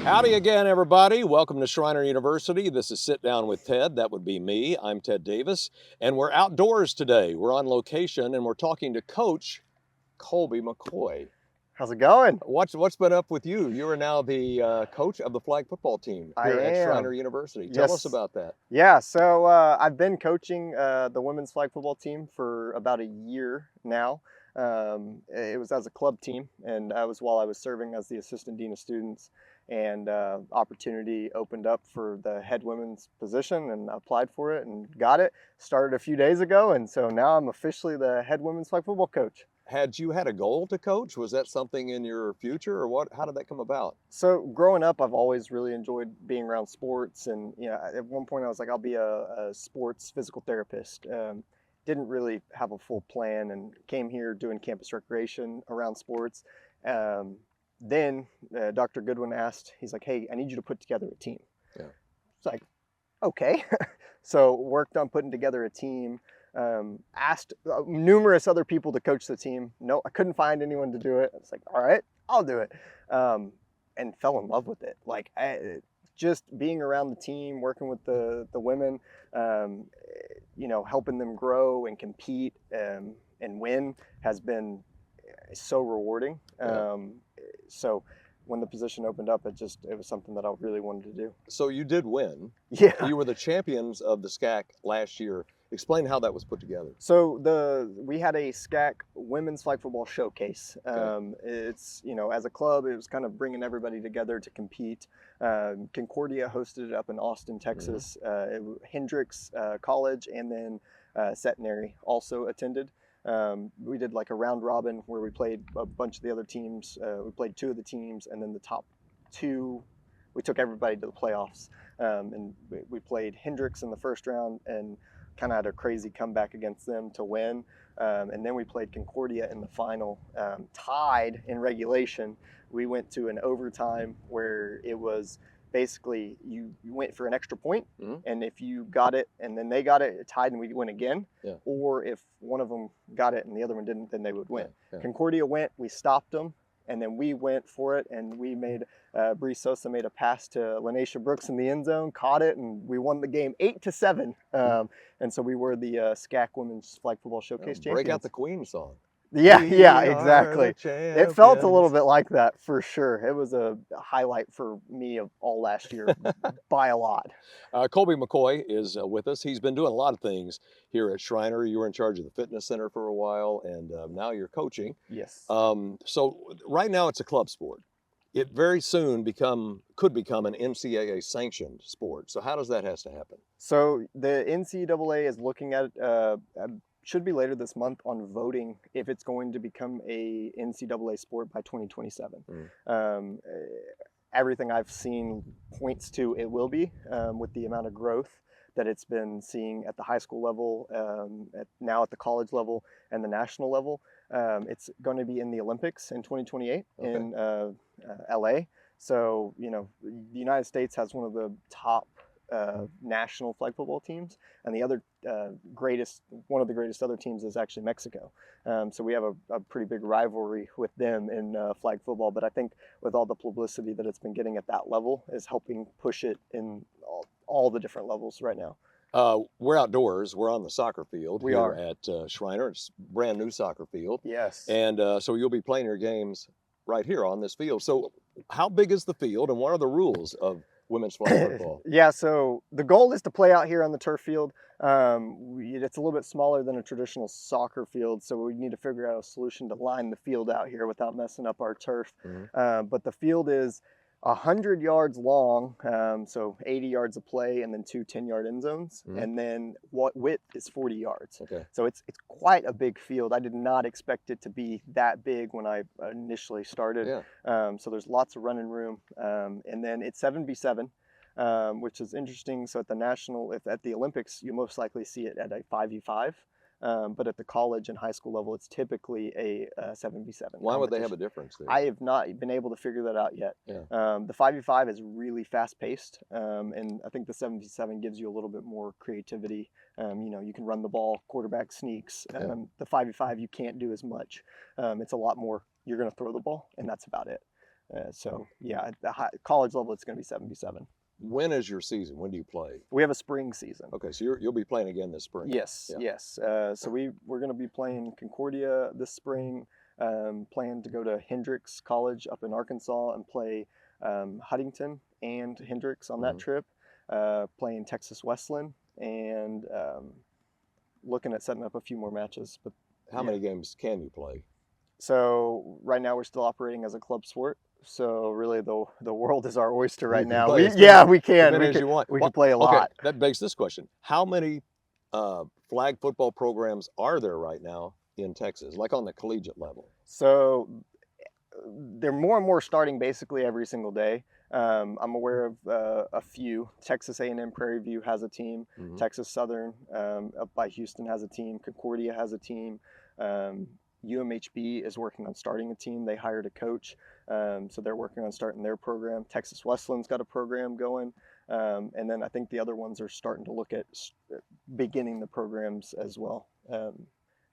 Howdy again, everybody. Welcome to Schreiner University. This is Sit Down with Ted. That would be me. I'm Ted Davis, and we're outdoors today. We're on location, and we're talking to Coach Colby McCoy. How's it going? What's been up with you? You are now the coach of the flag football team I here at Schreiner am. University. Yes. Tell us about that. Yeah, so I've been coaching the women's flag football team for about a year now. It was as a club team, and that was while I was serving as the assistant dean of students. And opportunity opened up for the head women's position, and I applied for it and got it. Started a few days ago, and so now I'm officially the head women's flag football coach. Had you had a goal to coach? Was that something in your future, or what? How did that come about? So growing up, I've always really enjoyed being around sports, and at one point I was like, I'll be a sports physical therapist. Didn't really have a full plan, and came here doing campus recreation around sports. Then Dr. Goodwin asked, he's like, hey, I need you to put together a team. Yeah. It's like, okay. So worked on putting together a team. Asked numerous other people to coach the team. No, I couldn't find anyone to do it. I was like, all right, I'll do it. And fell in love with it. Like just being around the team, working with the women, helping them grow and compete and win has been so rewarding. Yeah. So when the position opened up, it was something that I really wanted to do. So you did win. Yeah. You were the champions of the SCAC last year. Explain how that was put together. So we had a SCAC women's flag football showcase. Okay. It's, as a club, it was kind of bringing everybody together to compete. Concordia hosted it up in Austin, Texas. Hendrix College and then Centenary also attended. We did like a round robin where we played a bunch of the other teams. We played two of the teams, and then the top two, we took everybody to the playoffs. And we played Hendrix in the first round and kind of had a crazy comeback against them to win. And then we played Concordia in the final, tied in regulation. We went to an overtime where it was basically you went for an extra point, and if you got it and then they got it, it tied and we went again. Yeah. Or if one of them got it and the other one didn't, then they would win. Yeah. Concordia went, we stopped them, and then we went for it, and we made Bree Sosa made a pass to Lanesha Brooks in the end zone, caught it, and we won the game 8-7. And so we were the SCAC Women's Flag Football Showcase champions. Break out the Queen song. Yeah, exactly. It felt a little bit like that for sure. It was a highlight for me of all last year by a lot. Colby McCoy is with us. He's been doing a lot of things here at Schreiner. You were in charge of the fitness center for a while, and now you're coaching. Yes. So right now it's a club sport. It very soon could become an NCAA sanctioned sport. So how does that has to happen? So the NCAA is looking at should be later this month on voting if it's going to become a NCAA sport by 2027. Everything I've seen points to it will be, with the amount of growth that it's been seeing at the high school level, now at the college level and the national level. It's going to be in the Olympics in 2028 in LA. So, the United States has one of the top national flag football teams, and the other one of the greatest other teams is actually Mexico. So we have a pretty big rivalry with them in flag football, but I think with all the publicity that it's been getting at that level is helping push it in all the different levels right now. We're outdoors. We're on the soccer field here at Schreiner. It's a brand new soccer field. Yes. And so you'll be playing your games right here on this field. So how big is the field, and what are the rules of women's flag football? Yeah, so the goal is to play out here on the turf field. It's a little bit smaller than a traditional soccer field, so we need to figure out a solution to line the field out here without messing up our turf. But the field is 100 yards long, so 80 yards of play, and then two 10-yard end zones, and then width is 40 yards. Okay. So it's quite a big field. I did not expect it to be that big when I initially started. Yeah. So there's lots of running room, and then it's 7v7, which is interesting. So at the Olympics, you most likely see it at a 5v5. But at the college and high school level, it's typically a 7v7. Why would they have a difference there? I have not been able to figure that out yet. Yeah. The 5v5 is really fast-paced, and I think the 7v7 gives you a little bit more creativity. You can run the ball, quarterback sneaks. The 5v5 you can't do as much. It's a lot more, you're going to throw the ball, and that's about it. So yeah, at the college level, it's going to be 7v7. When is your season? When do you play? We have a spring season. Okay, so you'll be playing again this spring. Yes, Yeah. yes. So we're going to be playing Concordia this spring. Plan to go to Hendricks College up in Arkansas and play Huntington and Hendricks on that trip. Playing Texas Wesleyan and looking at setting up a few more matches. But how many games can you play? So right now we're still operating as a club sport. So really the world is our oyster right now. Play We can. We can play a lot. Okay, that begs this question. How many flag football programs are there right now in Texas, like on the collegiate level? So they're more and more starting basically every single day. I'm aware of a few. Texas A&M Prairie View has a team. Texas Southern up by Houston has a team. Concordia has a team. UMHB is working on starting a team. They hired a coach, so they're working on starting their program. Texas Wesleyan's got a program going, and then I think the other ones are starting to look at beginning the programs as well.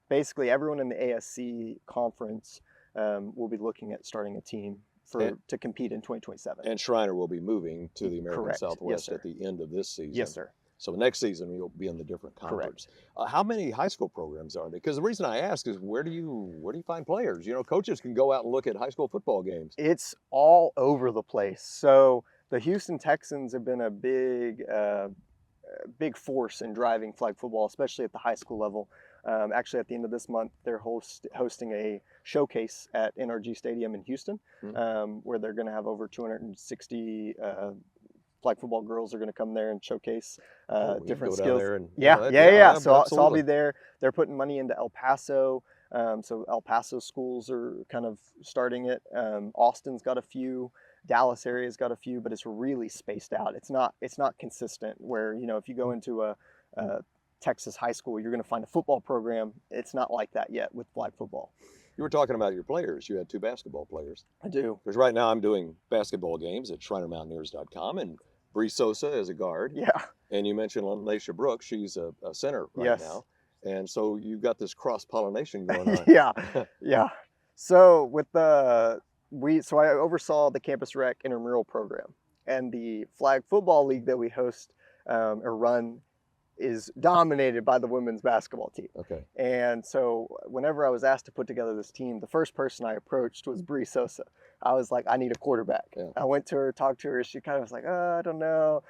Basically, everyone in the ASC conference will be looking at starting a team to compete in 2027. And Schreiner will be moving to the American Correct. Southwest Yes, at the end of this season. Yes, sir. So next season you'll be in the different conference. How many high school programs are there? Because the reason I ask is where do you find players? You know, coaches can go out and look at high school football games. It's all over the place. So the Houston Texans have been a big force in driving flag football, especially at the high school level. Actually, at the end of this month, they're hosting a showcase at NRG Stadium in Houston, where they're going to have over 260 flag football girls are going to come there and showcase different skills. So I'll be there. They're putting money into El Paso. So El Paso schools are kind of starting it. Austin's got a few. Dallas area's got a few, but it's really spaced out. It's not consistent where, you know, if you go into a Texas high school, you're going to find a football program. It's not like that yet with flag football. You were talking about your players. You had 2 basketball players. I do. Because right now I'm doing basketball games at SchreinerMountaineers.com, and Bree Sosa is a guard. Yeah. And you mentioned Laisha Brooks. She's a center right now. And so you've got this cross-pollination going on. Yeah. So with I oversaw the Campus Rec intramural program, and the flag football league that we host or run is dominated by the women's basketball team. Okay. And so whenever I was asked to put together this team, the first person I approached was Bree Sosa. I was like, I need a quarterback. Yeah. I went to her, talked to her. She kind of was like, I don't know.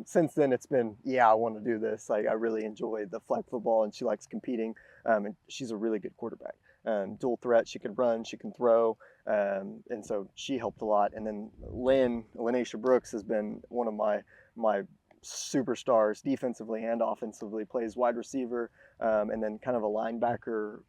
Since then, it's been, I want to do this. Like, I really enjoy the flag football, and she likes competing. And she's a really good quarterback. Dual threat. She can run, she can throw. And so she helped a lot. And then Laisha Brooks has been one of my superstars defensively and offensively. Plays wide receiver and then kind of a linebacker.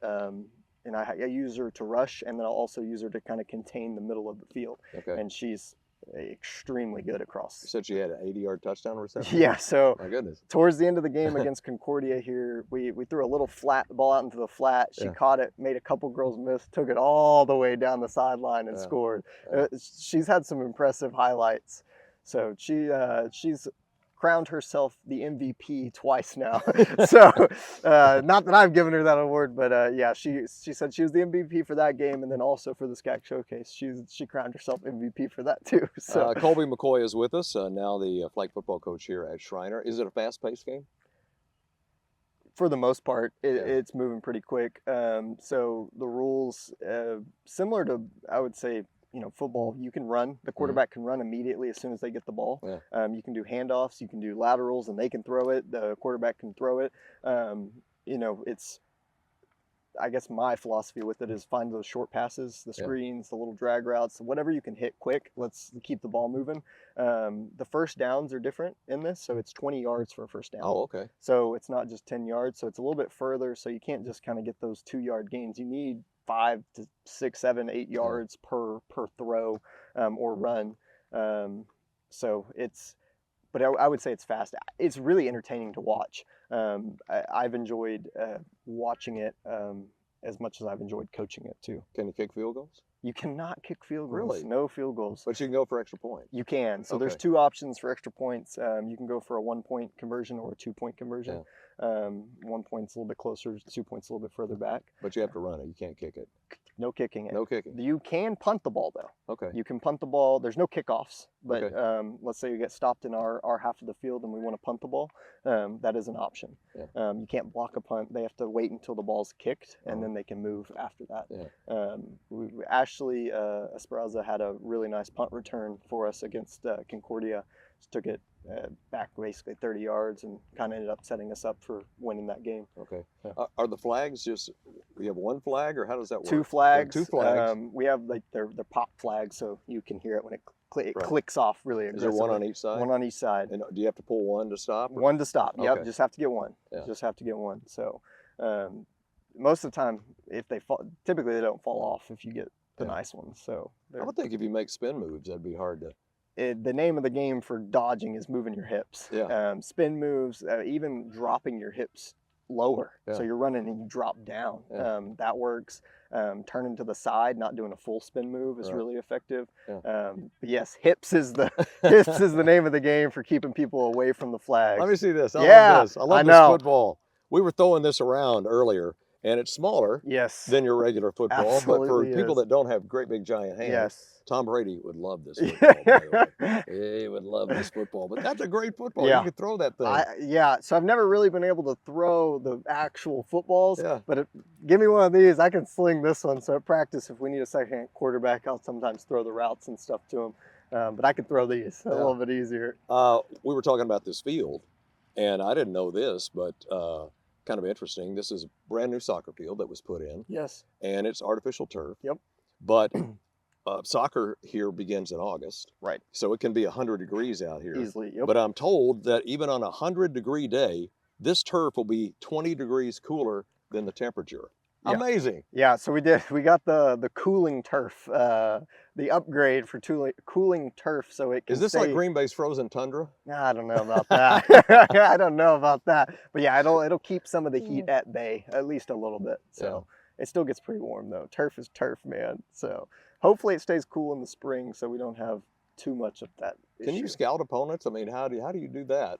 And I use her to rush, and then I'll also use her to kind of contain the middle of the field. Okay. And she's extremely good across. You said she had an 80-yard touchdown reception? Yeah, so my goodness. Towards the end of the game against Concordia here, we threw a little flat ball out into the flat. She caught it, made a couple girls miss, took it all the way down the sideline and scored. She's had some impressive highlights. So she's crowned herself the MVP twice now. So not that I've given her that award, but she said she was the MVP for that game, and then also for the SCAC showcase. She crowned herself MVP for that too. So Colby McCoy is with us, now the flag football coach here at Schreiner. Is it a fast-paced game? For the most part, it's moving pretty quick. So the rules, similar to, I would say, football, you can run. The quarterback can run immediately as soon as they get the ball. Yeah. You can do handoffs, you can do laterals, and they can throw it. The quarterback can throw it. It's, I guess my philosophy with it is find those short passes, the screens, the little drag routes, whatever you can hit quick. Let's keep the ball moving. The first downs are different in this, so it's 20 yards for a first down. Oh, okay. So it's not just 10 yards, so it's a little bit further, so you can't just kind of get those 2-yard gains. You need 5 to 6, 7, 8 yards per throw or run. So but I would say it's fast. It's really entertaining to watch. I've enjoyed watching it as much as I've enjoyed coaching it too. Can you kick field goals? You cannot kick field goals. Really? No field goals. But you can go for extra points. You can. So there's 2 options for extra points. You can go for a 1-point conversion or a 2-point conversion. 1 point's a little bit closer, 2 points a little bit further back. But you have to run it. You can't kick it. No kicking it. No kicking. You can punt the ball though. Okay. You can punt the ball. There's no kickoffs, but Okay. let's say you get stopped in our half of the field and we want to punt the ball. That is an option. Yeah. You can't block a punt. They have to wait until the ball's kicked, and Uh-huh. then they can move after that. Yeah. Ashley Esperanza had a really nice punt return for us against Concordia. Just took it back basically 30 yards and kind of ended up setting us up for winning that game. Okay. Yeah. Are the flags just, we have one flag, or how does that work? Two flags. Two flags. We have like they're pop flags, so you can hear it when it Right. clicks off really Is there aggressively. one on each side? One on each side. And do you have to pull one to stop? or- One to stop. Yep, Okay. just have to get one. Yeah. Just have to get one. So most of the time, if they fall, typically they don't fall off if you get the Yeah. nice ones. So I would think if you make spin moves, that'd be hard to. the name of the game for dodging is moving your hips. Yeah. Spin moves, even dropping your hips lower. Yeah. So you're running and you drop down. Yeah. That works. Turning to the side, not doing a full spin move is Right. really effective. Yeah. But yes, hips is the hips is the name of the game for keeping people away from the flags. Let me see this. I Yeah, love this. I love I this know. football. We were throwing this around earlier, and it's smaller Yes. than your regular football. But for Absolutely people is. that don't have great big giant hands, Yes. Tom Brady would love this football, by the way. He would love this football. But that's a great football. Yeah. You could throw that thing. Yeah, so I've never really been able to throw the actual footballs, Yeah. but give me one of these, I can sling this one. So at practice, if we need a second quarterback, I'll sometimes throw the routes and stuff to him. But I can throw these a Yeah. little bit easier. We were talking about this field, and I didn't know this, but kind of interesting. This is a brand new soccer field that was put in, Yes. and it's artificial turf. Yep. But soccer here begins in August, Right. so it can be 100 degrees out here. Easily. Yep. But I'm told that even on a 100-degree day, this turf will be 20 degrees cooler than the temperature. Yeah. Amazing. Yeah, so we got the cooling turf, the upgrade for cooling turf, so it can Is this stay. like Green Bay's frozen tundra? I don't know about that. I don't know about that. But yeah, it'll keep some of the heat at bay, at least a little bit. So it still gets pretty warm though. Turf is turf, man. So hopefully it stays cool in the spring so we don't have too much of that Can you issue. scout opponents? I mean, how do you do that?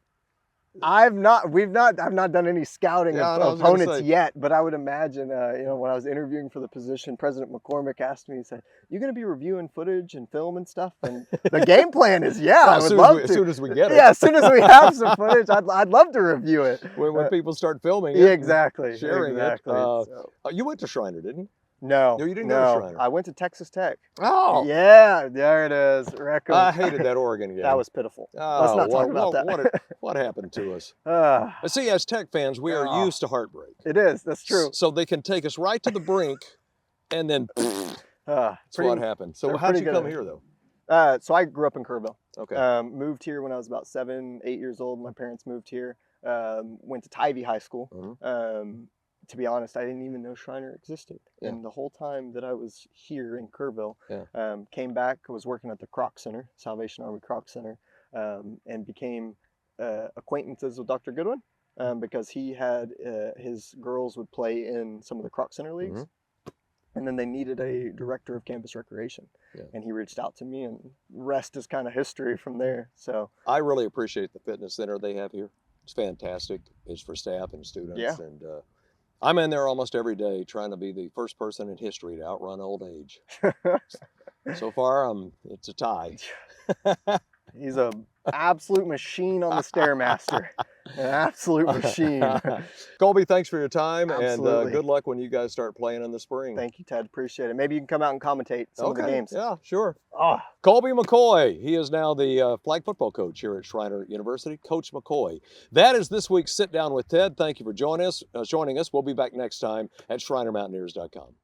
I've not done any scouting Yeah, of I was gonna opponents say. yet, but I would imagine, when I was interviewing for the position, President McCormick asked me, he said, "You going to be reviewing footage and film and stuff?" And the game plan is, I would love to. As soon as we get it. Yeah, as soon as we have some footage, I'd love to review it. When people start filming it. Yeah, and exactly. sharing it. Exactly. You went to Schreiner, didn't you? No, No, you didn't go to Schreiner. I went to Texas Tech. Oh. Yeah, there it is. Record. I hated that Oregon game. That was pitiful. Oh, Let's not talk about that. What happened to us? Ah, But see, as Tech fans, we are Oh. used to heartbreak. it is. That's true. So they can take us right to the brink, and then that's Pretty- what happened. So they're how'd pretty you good come at it. here, though? So I grew up in Kerrville. Okay. Moved here when I was about 7, 8 years old. My parents moved here. Went to Tivy High School. Mhm. To be honest, I didn't even know Schreiner existed. Yeah. And the whole time that I was here in Kerrville, Yeah. came back, was working at the Croc Center, Salvation Army Croc Center, and became acquaintances with Dr. Goodwin because he had his girls would play in some of the Croc Center leagues. And then they needed a director of campus recreation. Yeah. And he reached out to me, and rest is kind of history from there. So I really appreciate the fitness center they have here. It's fantastic. It's for staff and students. Yeah. And I'm in there almost every day trying to be the first person in history to outrun old age. So far, it's a tie. he's a absolute machine on the Stairmaster. An absolute machine. Colby, thanks for your time, Absolutely. and good luck when you guys start playing in the spring. Thank you, Ted. Appreciate it. Maybe you can come out and commentate some of the games. Yeah, sure. Oh, Colby McCoy, he is now the flag football coach here at Schreiner University. Coach McCoy. That is this week's Sit Down with Ted. Thank you for joining us. We'll be back next time at SchreinerMountaineers.com.